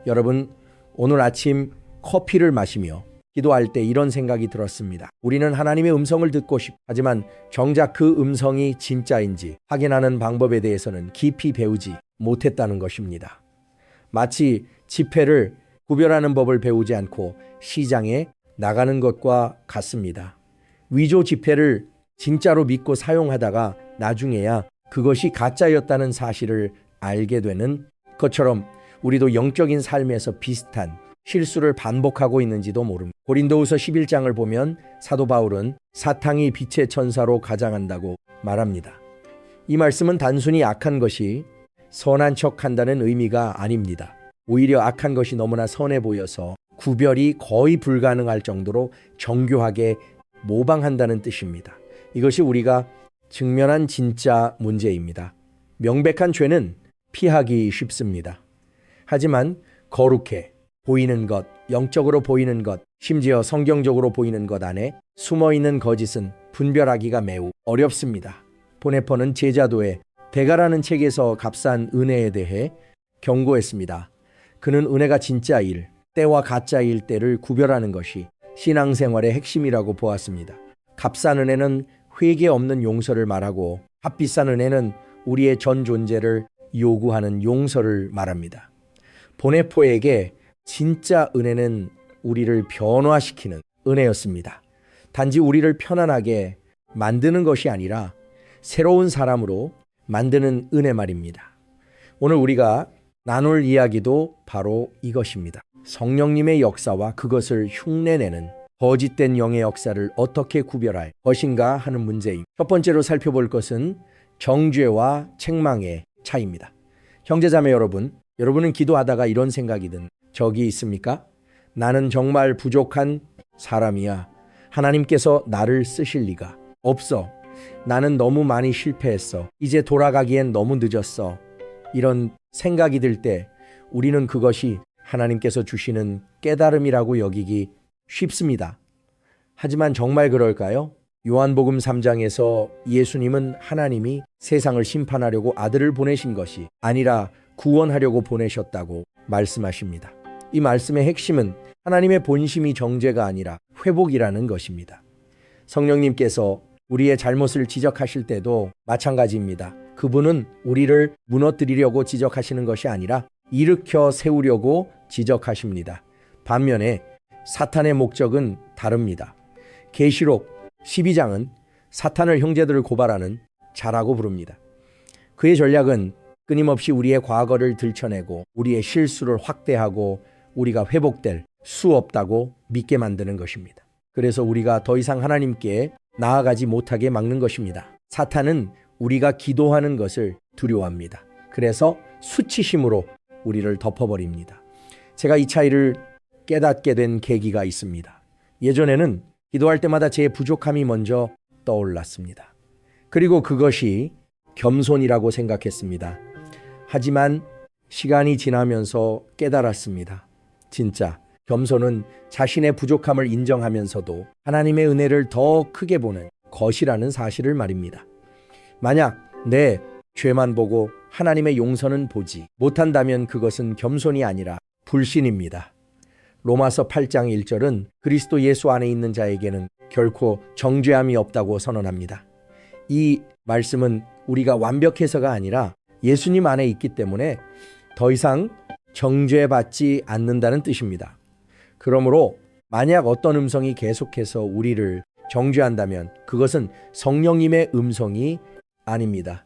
여러분, 오늘 아침 커피를 마시며 기도할 때 이런 생각이 들었습니다. 우리는 하나님의 음성을 듣고 하지만 정작 그 음성이 진짜인지 확인하는 방법에 대해서는 깊이 배우지 못했다는 것입니다. 마치 지폐를 구별하는 법을 배우지 않고 시장에 나가는 것과 같습니다. 위조 지폐를 진짜로 믿고 사용하다가 나중에야 그것이 가짜였다는 사실을 알게 되는 것처럼 우리도 영적인 삶에서 비슷한 실수를 반복하고 있는지도 모릅니다. 고린도후서 11장을 보면 사도 바울은 사탄이 빛의 천사로 가장한다고 말합니다. 이 말씀은 단순히 악한 것이 선한 척한다는 의미가 아닙니다. 오히려 악한 것이 너무나 선해 보여서 구별이 거의 불가능할 정도로 정교하게 모방한다는 뜻입니다. 이것이 우리가 직면한 진짜 문제입니다. 명백한 죄는 피하기 쉽습니다. 하지만 거룩해 보이는 것, 영적으로 보이는 것, 심지어 성경적으로 보이는 것 안에 숨어있는 거짓은 분별하기가 매우 어렵습니다. 보네퍼는 제자도의 대가라는 책에서 값싼 은혜에 대해 경고했습니다. 그는 은혜가 진짜일, 때와 가짜일 때를 구별하는 것이 신앙생활의 핵심이라고 보았습니다. 값싼 은혜는 회개 없는 용서를 말하고 값비싼 은혜는 우리의 전 존재를 요구하는 용서를 말합니다. 보네포에게 진짜 은혜는 우리를 변화시키는 은혜였습니다. 단지 우리를 편안하게 만드는 것이 아니라 새로운 사람으로 만드는 은혜 말입니다. 오늘 우리가 나눌 이야기도 바로 이것입니다. 성령님의 역사와 그것을 흉내내는 거짓된 영의 역사를 어떻게 구별할 것인가 하는 문제입니다. 첫 번째로 살펴볼 것은 정죄와 책망의 차이입니다. 형제자매 여러분, 여러분은 기도하다가 이런 생각이 든 적이 있습니까? 나는 정말 부족한 사람이야. 하나님께서 나를 쓰실 리가 없어. 나는 너무 많이 실패했어. 이제 돌아가기엔 너무 늦었어. 이런 생각이 들 때 우리는 그것이 하나님께서 주시는 깨달음이라고 여기기 쉽습니다. 하지만 정말 그럴까요? 요한복음 3장에서 예수님은 하나님이 세상을 심판하려고 아들을 보내신 것이 아니라 구원하려고 보내셨다고 말씀하십니다. 이 말씀의 핵심은 하나님의 본심이 정죄가 아니라 회복이라는 것입니다. 성령님께서 우리의 잘못을 지적하실 때도 마찬가지입니다. 그분은 우리를 무너뜨리려고 지적하시는 것이 아니라 일으켜 세우려고 지적하십니다. 반면에 사탄의 목적은 다릅니다. 계시록 12장은 사탄을 형제들을 고발하는 자라고 부릅니다. 그의 전략은 끊임없이 우리의 과거를 들춰내고 우리의 실수를 확대하고 우리가 회복될 수 없다고 믿게 만드는 것입니다. 그래서 우리가 더 이상 하나님께 나아가지 못하게 막는 것입니다. 사탄은 우리가 기도하는 것을 두려워합니다. 그래서 수치심으로 우리를 덮어버립니다. 제가 이 차이를 깨닫게 된 계기가 있습니다. 예전에는 기도할 때마다 제 부족함이 먼저 떠올랐습니다. 그리고 그것이 겸손이라고 생각했습니다. 하지만 시간이 지나면서 깨달았습니다. 진짜 겸손은 자신의 부족함을 인정하면서도 하나님의 은혜를 더 크게 보는 것이라는 사실을 말입니다. 만약 내 죄만 보고 하나님의 용서는 보지 못한다면 그것은 겸손이 아니라 불신입니다. 로마서 8장 1절은 그리스도 예수 안에 있는 자에게는 결코 정죄함이 없다고 선언합니다. 이 말씀은 우리가 완벽해서가 아니라 예수님 안에 있기 때문에 더 이상 정죄받지 않는다는 뜻입니다. 그러므로 만약 어떤 음성이 계속해서 우리를 정죄한다면 그것은 성령님의 음성이 아닙니다.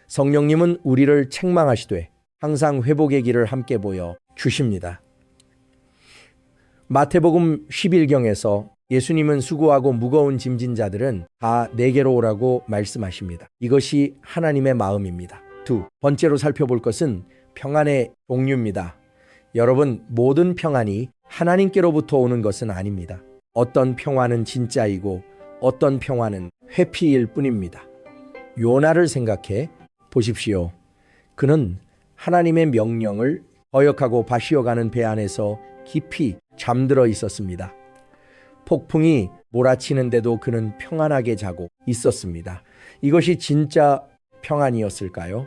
성령님은 우리를 책망하시되 항상 회복의 길을 함께 보여 주십니다. 마태복음 11경에서 예수님은 수고하고 무거운 짐진 자들은 다 내게로 오라고 말씀하십니다. 이것이 하나님의 마음입니다. 두 번째로 살펴볼 것은 평안의 종류입니다. 여러분, 모든 평안이 하나님께로부터 오는 것은 아닙니다. 어떤 평안은 진짜이고 어떤 평안은 회피일 뿐입니다. 요나를 생각해 보십시오. 그는 하나님의 명령을 거역하고 바시어가는 배 안에서 깊이 잠들어 있었습니다. 폭풍이 몰아치는데도 그는 평안하게 자고 있었습니다. 이것이 진짜 평안이었을까요?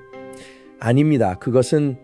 아닙니다. 그것은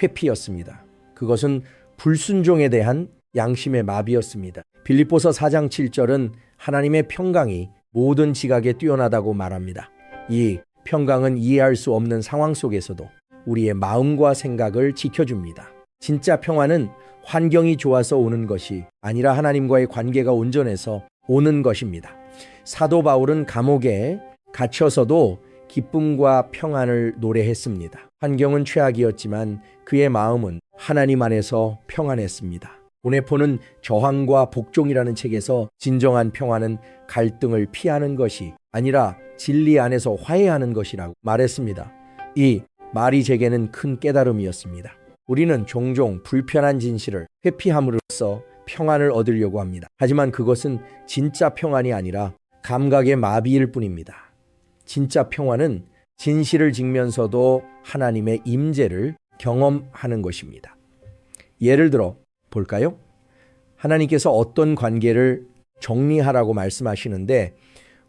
회피였습니다. 그것은 불순종에 대한 양심의 마비였습니다. 빌립보서 4장 7절은 하나님의 평강이 모든 지각에 뛰어나다고 말합니다. 이 평강은 이해할 수 없는 상황 속에서도 우리의 마음과 생각을 지켜줍니다. 진짜 평화는 환경이 좋아서 오는 것이 아니라 하나님과의 관계가 온전해서 오는 것입니다. 사도 바울은 감옥에 갇혀서도 기쁨과 평안을 노래했습니다. 환경은 최악이었지만 그의 마음은 하나님 안에서 평안했습니다. 오네포는 저항과 복종이라는 책에서 진정한 평화는 갈등을 피하는 것이 아니라 진리 안에서 화해하는 것이라고 말했습니다. 이 말이 제게는 큰 깨달음이었습니다. 우리는 종종 불편한 진실을 회피함으로써 평안을 얻으려고 합니다. 하지만 그것은 진짜 평안이 아니라 감각의 마비일 뿐입니다. 진짜 평화는 진실을 지면서도 하나님의 임재를 경험하는 것입니다. 예를 들어 볼까요? 하나님께서 어떤 관계를 정리하라고 말씀하시는데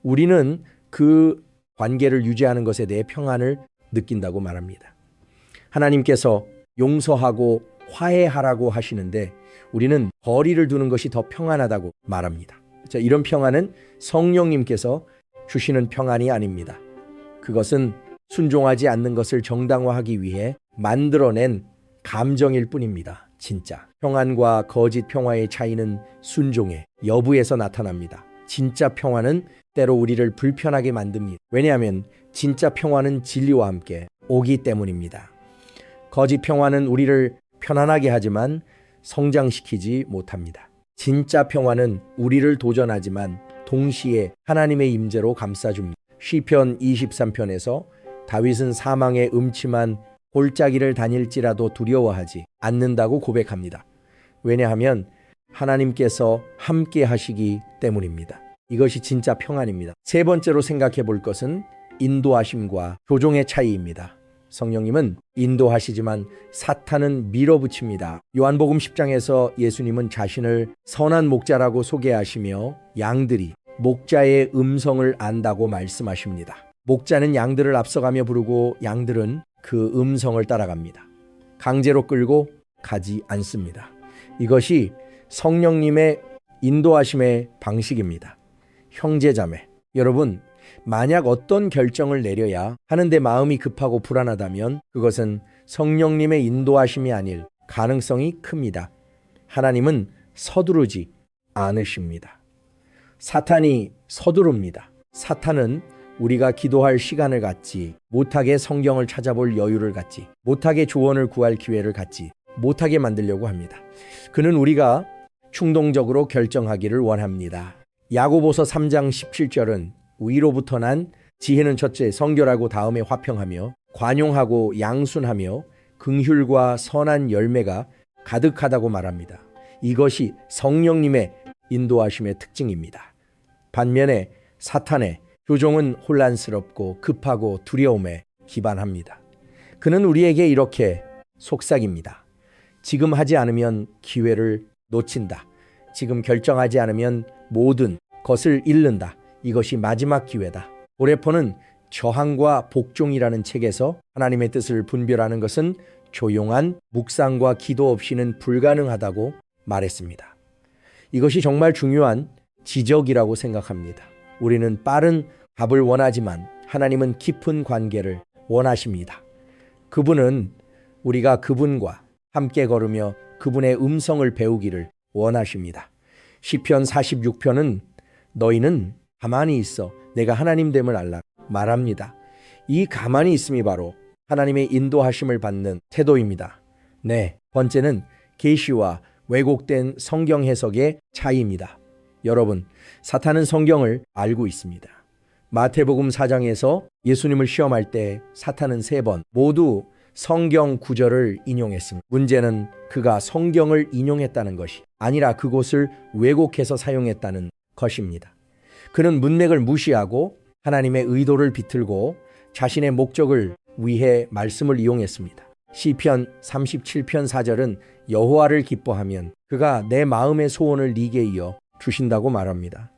우리는 그 관계를 유지하는 것에 대해 평안을 느낀다고 말합니다. 하나님께서 용서하고 화해하라고 하시는데 우리는 거리를 두는 것이 더 평안하다고 말합니다. 자, 이런 평안은 성령님께서 주시는 평안이 아닙니다. 그것은 순종하지 않는 것을 정당화하기 위해 만들어낸 감정일 뿐입니다. 진짜 평안과 거짓 평화의 차이는 순종의 여부에서 나타납니다. 진짜 평화는 때로 우리를 불편하게 만듭니다. 왜냐하면 진짜 평화는 진리와 함께 오기 때문입니다. 거짓 평화는 우리를 편안하게 하지만 성장시키지 못합니다. 진짜 평화는 우리를 도전하지만 동시에 하나님의 임재로 감싸줍니다. 시편 23편에서 다윗은 사망의 음침한 골짜기를 다닐지라도 두려워하지 않는다고 고백합니다. 왜냐하면 하나님께서 함께 하시기 때문입니다. 이것이 진짜 평안입니다. 세 번째로 생각해 볼 것은 인도하심과 조종의 차이입니다. 성령님은 인도하시지만 사탄은 밀어붙입니다. 요한복음 10장에서 예수님은 자신을 선한 목자라고 소개하시며 양들이 목자의 음성을 안다고 말씀하십니다. 목자는 양들을 앞서가며 부르고 양들은 그 음성을 따라갑니다. 강제로 끌고 가지 않습니다. 이것이 성령님의 인도하심의 방식입니다. 형제자매, 여러분, 만약 어떤 결정을 내려야 하는데 마음이 급하고 불안하다면 그것은 성령님의 인도하심이 아닐 가능성이 큽니다. 하나님은 서두르지 않으십니다. 사탄이 서두릅니다. 사탄은 우리가 기도할 시간을 갖지 못하게 성경을 찾아볼 여유를 갖지 못하게 조언을 구할 기회를 갖지 못하게 만들려고 합니다. 그는 우리가 충동적으로 결정하기를 원합니다. 야고보서 3장 17절은 위로부터 난 지혜는 첫째 성결하고 다음에 화평하며 관용하고 양순하며 긍휼과 선한 열매가 가득하다고 말합니다. 이것이 성령님의 인도하심의 특징입니다. 반면에 사탄의 조종은 혼란스럽고 급하고 두려움에 기반합니다. 그는 우리에게 이렇게 속삭입니다. 지금 하지 않으면 기회를 놓친다. 지금 결정하지 않으면 모든 것을 잃는다. 이것이 마지막 기회다. 오레포는 저항과 복종이라는 책에서 하나님의 뜻을 분별하는 것은 조용한 묵상과 기도 없이는 불가능하다고 말했습니다. 이것이 정말 중요한 지적이라고 생각합니다. 우리는 빠른 답을 원하지만 하나님은 깊은 관계를 원하십니다. 그분은 우리가 그분과 함께 걸으며 그분의 음성을 배우기를 원하십니다. 시편 46편은 너희는 가만히 있어 내가 하나님 됨을 알라 말합니다. 이 가만히 있음이 바로 하나님의 인도하심을 받는 태도입니다. 네, 번째는 계시와 왜곡된 성경 해석의 차이입니다. 여러분, 사탄은 성경을 알고 있습니다. 마태복음 4장에서 예수님을 시험할 때 사탄은 3번 모두 성경 구절을 인용했습니다. 문제는 그가 성경을 인용했다는 것이 아니라 그곳을 왜곡해서 사용했다는 것입니다. 그는 문맥을 무시하고 하나님의 의도를 비틀고 자신의 목적을 위해 말씀을 이용했습니다. 시편 37편 4절은 여호와를 기뻐하면 그가 내 마음의 소원을 네게 이어 주신다고 말합니다.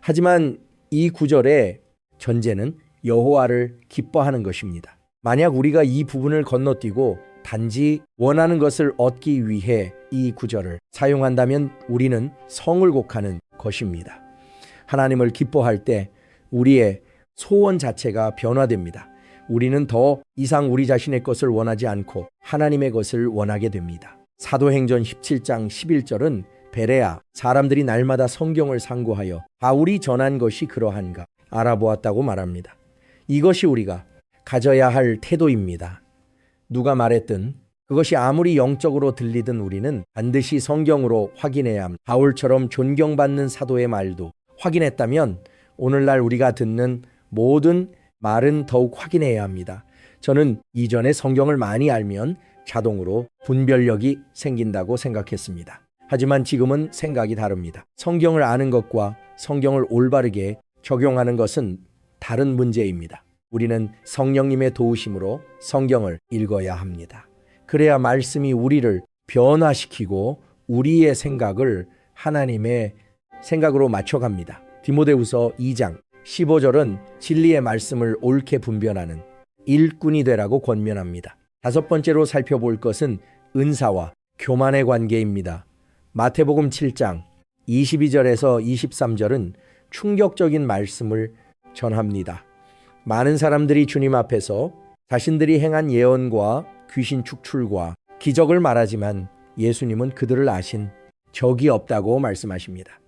하지만 이 구절의 전제는 여호와를 기뻐하는 것입니다. 만약 우리가 이 부분을 건너뛰고 단지 원하는 것을 얻기 위해 이 구절을 사용한다면 우리는 성을곡하는 것입니다. 하나님을 기뻐할 때 우리의 소원 자체가 변화됩니다. 우리는 더 이상 우리 자신의 것을 원하지 않고 하나님의 것을 원하게 됩니다. 사도행전 17장 11절은 베레아 사람들이 날마다 성경을 상고하여 바울이 전한 것이 그러한가 알아보았다고 말합니다. 이것이 우리가 가져야 할 태도입니다. 누가 말했든 그것이 아무리 영적으로 들리든 우리는 반드시 성경으로 확인해야 합니다. 바울처럼 존경받는 사도의 말도 확인했다면 오늘날 우리가 듣는 모든 말은 더욱 확인해야 합니다. 저는 이전에 성경을 많이 알면 자동으로 분별력이 생긴다고 생각했습니다. 하지만 지금은 생각이 다릅니다. 성경을 아는 것과 성경을 올바르게 적용하는 것은 다른 문제입니다. 우리는 성령님의 도우심으로 성경을 읽어야 합니다. 그래야 말씀이 우리를 변화시키고 우리의 생각을 하나님의 생각으로 맞춰갑니다. 디모데후서 2장 15절은 진리의 말씀을 옳게 분별하는 일꾼이 되라고 권면합니다. 다섯 번째로 살펴볼 것은 은사와 교만의 관계입니다. 마태복음 7장 22절에서 23절은 충격적인 말씀을 전합니다. 많은 사람들이 주님 앞에서 자신들이 행한 예언과 귀신 축출과 기적을 말하지만 예수님은 그들을 아신 적이 없다고 말씀하십니다.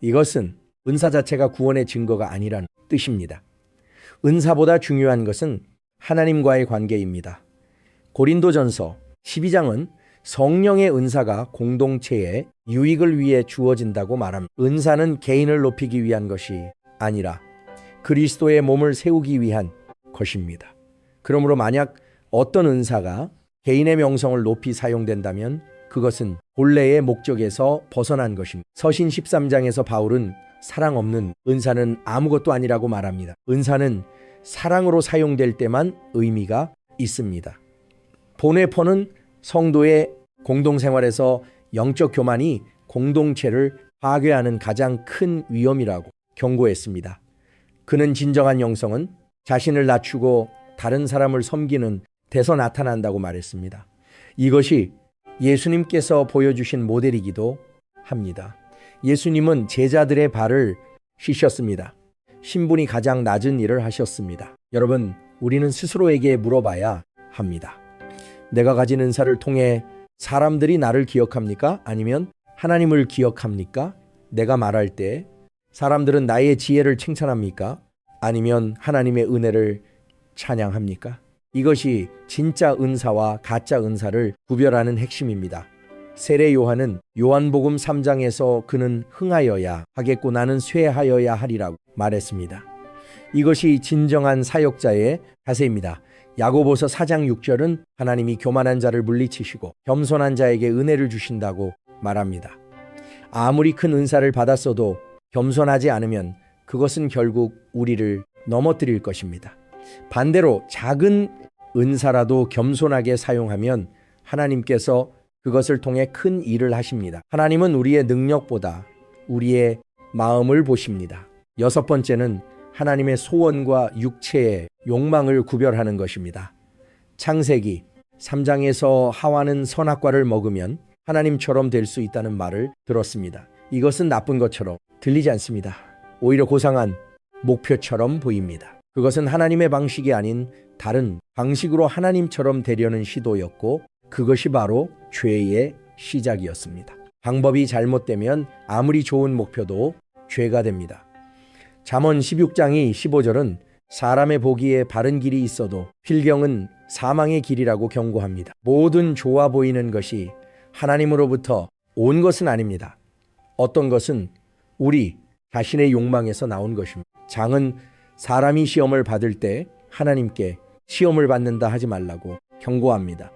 이것은 은사 자체가 구원의 증거가 아니라는 뜻입니다. 은사보다 중요한 것은 하나님과의 관계입니다. 고린도전서 12장은 성령의 은사가 공동체의 유익을 위해 주어진다고 말합니다. 은사는 개인을 높이기 위한 것이 아니라 그리스도의 몸을 세우기 위한 것입니다. 그러므로 만약 어떤 은사가 개인의 명성을 높이 사용된다면 그것은 본래의 목적에서 벗어난 것입니다. 서신 13장에서 바울은 사랑 없는 은사는 아무것도 아니라고 말합니다. 은사는 사랑으로 사용될 때만 의미가 있습니다. 보네퍼는 성도의 공동생활에서 영적 교만이 공동체를 파괴하는 가장 큰 위험이라고 경고했습니다. 그는 진정한 영성은 자신을 낮추고 다른 사람을 섬기는 데서 나타난다고 말했습니다. 이것이 예수님께서 보여주신 모델이기도 합니다. 예수님은 제자들의 발을 씻으셨습니다. 신분이 가장 낮은 일을 하셨습니다. 여러분, 우리는 스스로에게 물어봐야 합니다. 내가 가진 은사를 통해 사람들이 나를 기억합니까? 아니면 하나님을 기억합니까? 내가 말할 때 사람들은 나의 지혜를 칭찬합니까? 아니면 하나님의 은혜를 찬양합니까? 이것이 진짜 은사와 가짜 은사를 구별하는 핵심입니다. 세례 요한은 요한복음 3장에서 그는 흥하여야 하겠고 나는 쇠하여야 하리라고 말했습니다. 이것이 진정한 사역자의 자세입니다. 야고보서 4장 6절은 하나님이 교만한 자를 물리치시고 겸손한 자에게 은혜를 주신다고 말합니다. 아무리 큰 은사를 받았어도 겸손하지 않으면 그것은 결국 우리를 넘어뜨릴 것입니다. 반대로 작은 은사라도 겸손하게 사용하면 하나님께서 그것을 통해 큰 일을 하십니다. 하나님은 우리의 능력보다 우리의 마음을 보십니다. 여섯 번째는 하나님의 소원과 육체의 욕망을 구별하는 것입니다. 창세기 3장에서 하와는 선악과를 먹으면 하나님처럼 될 수 있다는 말을 들었습니다. 이것은 나쁜 것처럼 들리지 않습니다. 오히려 고상한 목표처럼 보입니다. 그것은 하나님의 방식이 아닌 다른 방식으로 하나님처럼 되려는 시도였고 그것이 바로 죄의 시작이었습니다. 방법이 잘못되면 아무리 좋은 목표도 죄가 됩니다. 잠언 16장이 15절은 사람의 보기에 바른 길이 있어도 필경은 사망의 길이라고 경고합니다. 모든 좋아 보이는 것이 하나님으로부터 온 것은 아닙니다. 어떤 것은 우리 자신의 욕망에서 나온 것입니다. 장은 사람이 시험을 받을 때 하나님께 시험을 받는다 하지 말라고 경고합니다.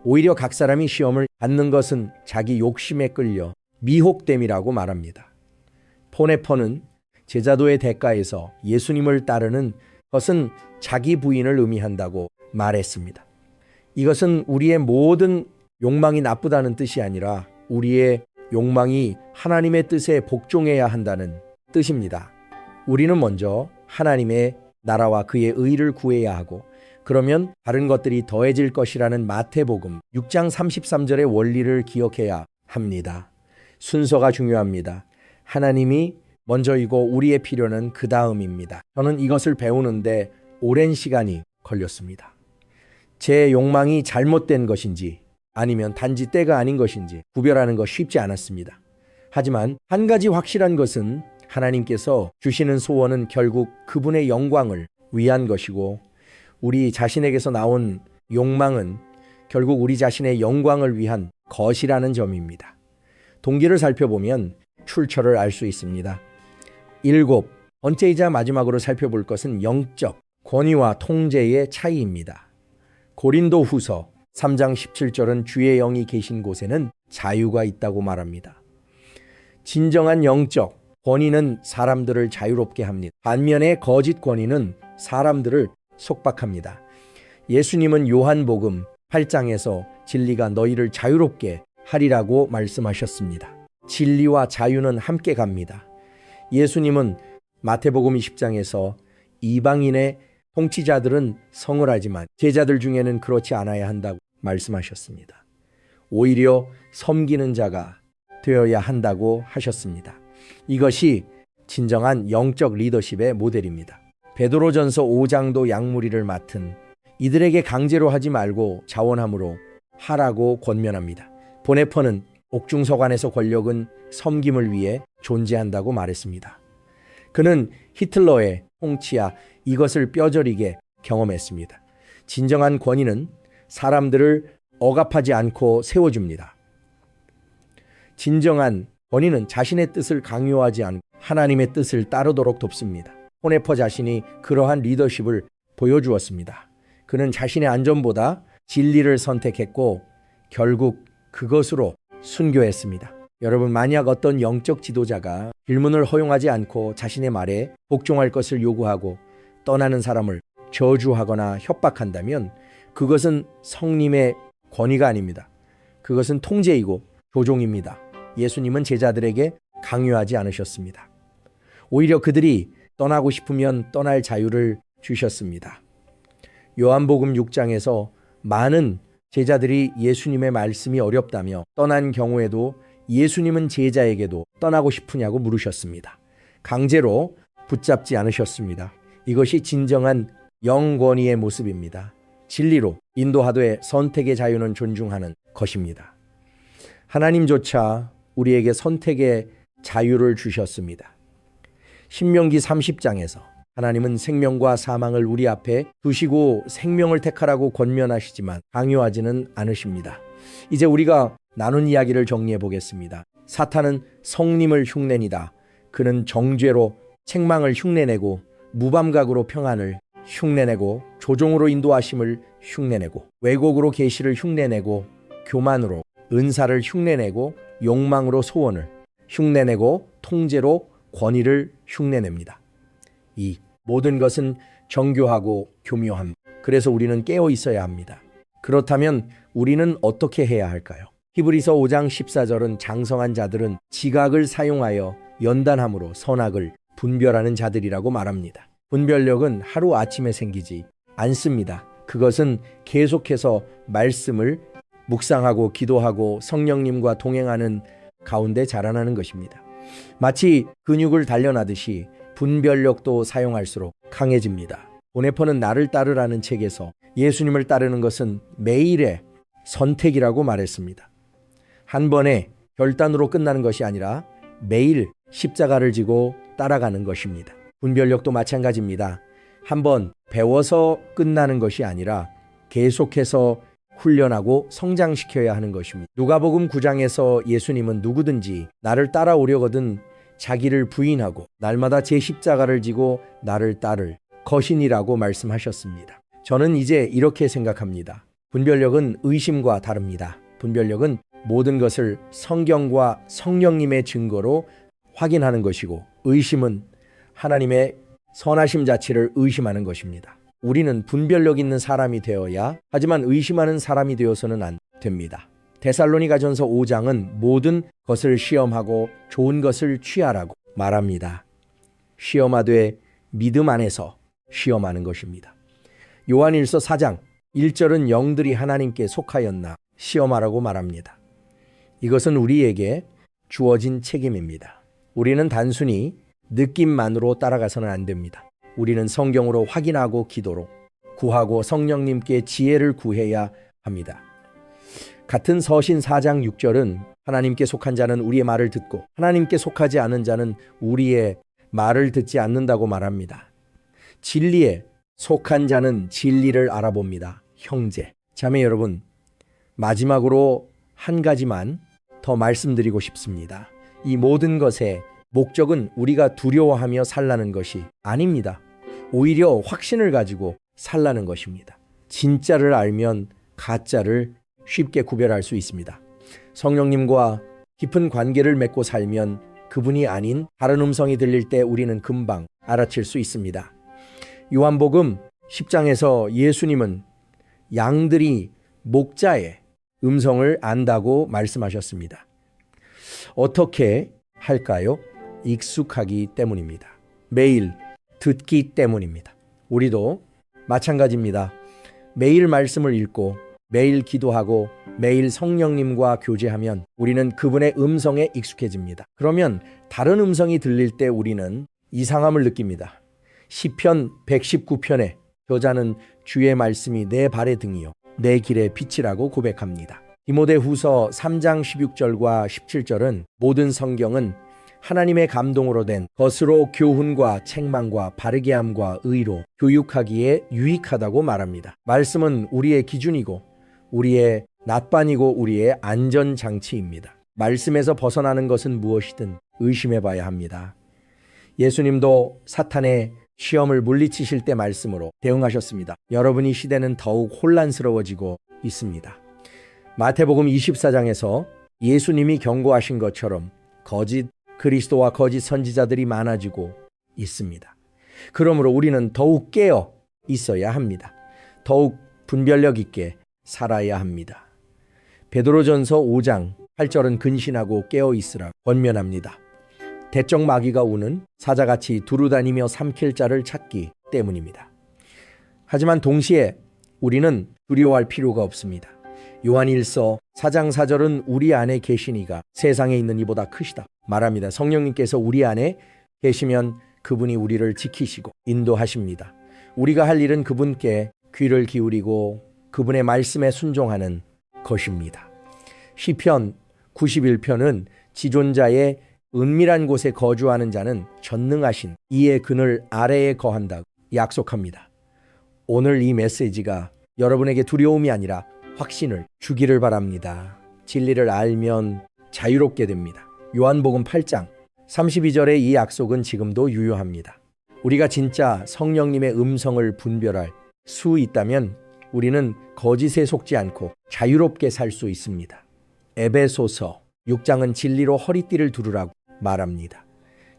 오히려 각 사람이 시험을 받는 것은 자기 욕심에 끌려 미혹됨이라고 말합니다. 포네퍼는 제자도의 대가에서 예수님을 따르는 것은 자기 부인을 의미한다고 말했습니다. 이것은 우리의 모든 욕망이 나쁘다는 뜻이 아니라 우리의 욕망이 하나님의 뜻에 복종해야 한다는 뜻입니다. 우리는 먼저 하나님의 나라와 그의 의를 구해야 하고 그러면 다른 것들이 더해질 것이라는 마태복음 6장 33절의 원리를 기억해야 합니다. 순서가 중요합니다. 하나님이 먼저이고 우리의 필요는 그 다음입니다. 저는 이것을 배우는데 오랜 시간이 걸렸습니다. 제 욕망이 잘못된 것인지 아니면 단지 때가 아닌 것인지 구별하는 것 쉽지 않았습니다. 하지만 한 가지 확실한 것은 하나님께서 주시는 소원은 결국 그분의 영광을 위한 것이고 우리 자신에게서 나온 욕망은 결국 우리 자신의 영광을 위한 것이라는 점입니다. 동기를 살펴보면 출처를 알 수 있습니다. 7. 번째이자 마지막으로 살펴볼 것은 영적 권위와 통제의 차이입니다. 고린도 후서 3장 17절은 주의 영이 계신 곳에는 자유가 있다고 말합니다. 진정한 영적 권위는 사람들을 자유롭게 합니다. 반면에 거짓 권위는 사람들을 속박합니다. 예수님은 요한복음 8장에서 진리가 너희를 자유롭게 하리라고 말씀하셨습니다. 진리와 자유는 함께 갑니다. 예수님은 마태복음 20장에서 이방인의 통치자들은 성을 하지만 제자들 중에는 그렇지 않아야 한다고 말씀하셨습니다. 오히려 섬기는 자가 되어야 한다고 하셨습니다. 이것이 진정한 영적 리더십의 모델입니다. 베드로전서 5장도 양무리를 맡은 이들에게 강제로 하지 말고 자원함으로 하라고 권면합니다. 보네퍼는 옥중서관에서 권력은 섬김을 위해 존재한다고 말했습니다. 그는 히틀러의 통치야 이것을 뼈저리게 경험했습니다. 진정한 권위는 사람들을 억압하지 않고 세워줍니다. 진정한 권위는 자신의 뜻을 강요하지 않고 하나님의 뜻을 따르도록 돕습니다. 호네퍼 자신이 그러한 리더십을 보여주었습니다. 그는 자신의 안전보다 진리를 선택했고 결국 그것으로 순교했습니다. 여러분, 만약 어떤 영적 지도자가 질문을 허용하지 않고 자신의 말에 복종할 것을 요구하고 떠나는 사람을 저주하거나 협박한다면 그것은 성님의 권위가 아닙니다. 그것은 통제이고 조종입니다. 예수님은 제자들에게 강요하지 않으셨습니다. 오히려 그들이 떠나고 싶으면 떠날 자유를 주셨습니다. 요한복음 6장에서 많은 제자들이 예수님의 말씀이 어렵다며 떠난 경우에도 예수님은 제자에게도 떠나고 싶으냐고 물으셨습니다. 강제로 붙잡지 않으셨습니다. 이것이 진정한 영권위의 모습입니다. 진리로 인도하되 선택의 자유는 존중하는 것입니다. 하나님조차 우리에게 선택의 자유를 주셨습니다. 신명기 30장에서 하나님은 생명과 사망을 우리 앞에 두시고 생명을 택하라고 권면하시지만 강요하지는 않으십니다. 이제 우리가 나눈 이야기를 정리해 보겠습니다. 사탄은 성님을 흉내니다. 그는 정죄로 책망을 흉내내고 무감각으로 평안을 흉내내고 조종으로 인도하심을 흉내내고 왜곡으로 계시를 흉내내고 교만으로 은사를 흉내내고 욕망으로 소원을 흉내내고 통제로 권위를 흉내냅니다. 이 모든 것은 정교하고 교묘함. 그래서 우리는 깨어 있어야 합니다. 그렇다면 우리는 어떻게 해야 할까요? 히브리서 5장 14절은 장성한 자들은 지각을 사용하여 연단함으로 선악을 분별하는 자들이라고 말합니다. 분별력은 하루아침에 생기지 않습니다. 그것은 계속해서 말씀을 묵상하고 기도하고 성령님과 동행하는 가운데 자라나는 것입니다. 마치 근육을 단련하듯이 분별력도 사용할수록 강해집니다. 보네퍼는 나를 따르라는 책에서 예수님을 따르는 것은 매일의 선택이라고 말했습니다. 한 번에 결단으로 끝나는 것이 아니라 매일 십자가를 지고 따라가는 것입니다. 분별력도 마찬가지입니다. 한번 배워서 끝나는 것이 아니라 계속해서 훈련하고 성장시켜야 하는 것입니다. 누가복음 9장에서 예수님은 누구든지 나를 따라오려거든 자기를 부인하고 날마다 제 십자가를 지고 나를 따를 것이니라고 말씀하셨습니다. 저는 이제 이렇게 생각합니다. 분별력은 의심과 다릅니다. 분별력은 모든 것을 성경과 성령님의 증거로 확인하는 것이고 의심은 하나님의 선하심 자체를 의심하는 것입니다. 우리는 분별력 있는 사람이 되어야 하지만 의심하는 사람이 되어서는 안 됩니다. 데살로니가전서 5장은 모든 것을 시험하고 좋은 것을 취하라고 말합니다. 시험하되 믿음 안에서 시험하는 것입니다. 요한일서 4장 1절은 영들이 하나님께 속하였나 시험하라고 말합니다. 이것은 우리에게 주어진 책임입니다. 우리는 단순히 느낌만으로 따라가서는 안 됩니다. 우리는 성경으로 확인하고 기도로 구하고 성령님께 지혜를 구해야 합니다. 같은 서신 4장 6절은 하나님께 속한 자는 우리의 말을 듣고 하나님께 속하지 않은 자는 우리의 말을 듣지 않는다고 말합니다. 진리에 속한 자는 진리를 알아봅니다. 형제, 자매 여러분, 마지막으로 한 가지만 더 말씀드리고 싶습니다. 이 모든 것의 목적은 우리가 두려워하며 살라는 것이 아닙니다. 오히려 확신을 가지고 살라는 것입니다. 진짜를 알면 가짜를 쉽게 구별할 수 있습니다. 성령님과 깊은 관계를 맺고 살면 그분이 아닌 다른 음성이 들릴 때 우리는 금방 알아챌 수 있습니다. 요한복음 10장에서 예수님은 양들이 목자의 음성을 안다고 말씀하셨습니다. 어떻게 할까요? 익숙하기 때문입니다. 매일 듣기 때문입니다. 우리도 마찬가지입니다. 매일 말씀을 읽고 매일 기도하고 매일 성령님과 교제하면 우리는 그분의 음성에 익숙해집니다. 그러면 다른 음성이 들릴 때 우리는 이상함을 느낍니다. 시편 119편에 저자는 주의 말씀이 내 발의 등이요 내 길의 빛이라고 고백합니다. 디모데후서 3장 16절과 17절은 모든 성경은 하나님의 감동으로 된 것으로 교훈과 책망과 바르게 함과 의로 교육하기에 유익하다고 말합니다. 말씀은 우리의 기준이고 우리의 낫반이고 우리의 안전장치입니다. 말씀에서 벗어나는 것은 무엇이든 의심해 봐야 합니다. 예수님도 사탄의 시험을 물리치실 때 말씀으로 대응하셨습니다. 여러분이 시대는 더욱 혼란스러워지고 있습니다. 마태복음 24장에서 예수님이 경고하신 것처럼 거짓 그리스도와 거짓 선지자들이 많아지고 있습니다. 그러므로 우리는 더욱 깨어 있어야 합니다. 더욱 분별력 있게 살아야 합니다. 베드로전서 5장 8절은 근신하고 깨어 있으라 권면합니다. 대적 마귀가 우는 사자같이 두루다니며 삼킬 자를 찾기 때문입니다. 하지만 동시에 우리는 두려워할 필요가 없습니다. 요한일서 4장 4절은 우리 안에 계시니가 세상에 있는 이보다 크시다 말합니다. 성령님께서 우리 안에 계시면 그분이 우리를 지키시고 인도하십니다. 우리가 할 일은 그분께 귀를 기울이고 그분의 말씀에 순종하는 것입니다. 시편 91편은 지존자의 은밀한 곳에 거주하는 자는 전능하신 이의 그늘 아래에 거한다고 약속합니다. 오늘 이 메시지가 여러분에게 두려움이 아니라 확신을 주기를 바랍니다. 진리를 알면 자유롭게 됩니다. 요한복음 8장 32절의 이 약속은 지금도 유효합니다. 우리가 진짜 성령님의 음성을 분별할 수 있다면 우리는 거짓에 속지 않고 자유롭게 살 수 있습니다. 에베소서 6장은 진리로 허리띠를 두르라고 말합니다.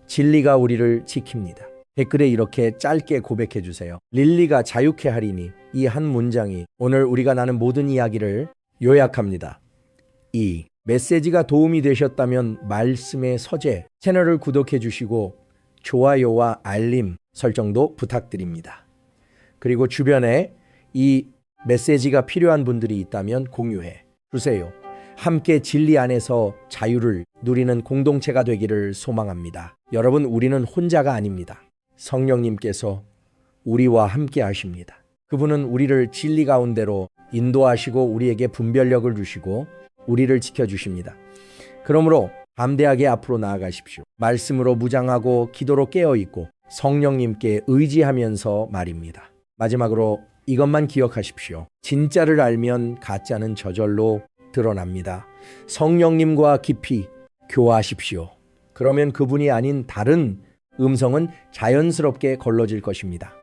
진리가 우리를 지킵니다. 댓글에 이렇게 짧게 고백해 주세요. 릴리가 자유케 하리니 이 한 문장이 오늘 우리가 나눈 모든 이야기를 요약합니다. 이 메시지가 도움이 되셨다면 말씀의 서재 채널을 구독해 주시고 좋아요와 알림 설정도 부탁드립니다. 그리고 주변에 이 메시지가 필요한 분들이 있다면 공유해 주세요. 함께 진리 안에서 자유를 누리는 공동체가 되기를 소망합니다. 여러분, 우리는 혼자가 아닙니다. 성령님께서 우리와 함께 하십니다. 그분은 우리를 진리 가운데로 인도하시고 우리에게 분별력을 주시고 우리를 지켜주십니다. 그러므로 담대하게 앞으로 나아가십시오. 말씀으로 무장하고 기도로 깨어있고 성령님께 의지하면서 말입니다. 마지막으로 이것만 기억하십시오. 진짜를 알면 가짜는 저절로 드러납니다. 성령님과 깊이 교화하십시오. 그러면 그분이 아닌 다른 음성은 자연스럽게 걸러질 것입니다.